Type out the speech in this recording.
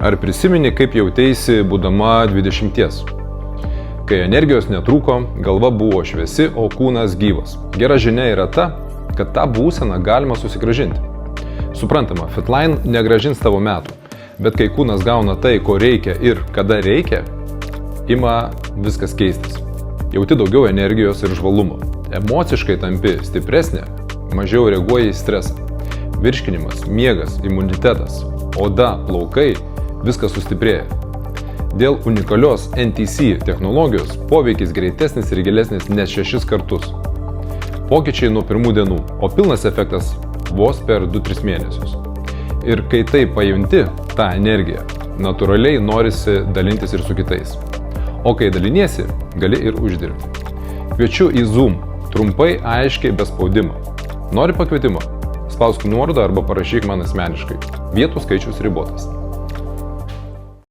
Ar prisimeni, kaip jautėsi būdama 20? Kai energijos netrūko, galva buvo šviesi, o kūnas gyvas. Gera žinia yra ta, kad tą būseną galima susigrąžinti. Suprantama, Fitline negrąžins tavo metų, bet kai kūnas gauna tai, ko reikia ir kada reikia, ima viskas keistis. Jauti daugiau energijos ir žvalumo. Emociškai tampi stipresnė, mažiau reaguoji į stresą. Virškinimas, miegas, imunitetas, oda, plaukai – viskas sustiprėja. Dėl unikalios NTC technologijos poveikis greitesnis ir gilesnis net 6 kartus. Pokyčiai nuo pirmų dienų, o pilnas efektas vos per 2-3 mėnesius. Ir kai tai pajunti, tą energiją, natūraliai norisi dalintis ir su kitais. O kai daliniesi, gali ir uždirbti. Kviečiu į Zoom, trumpai, aiškiai, be spaudimo. Nori pakvietimą? Spausk nuorodą arba parašyk man asmeniškai. Vietų skaičius ribotas.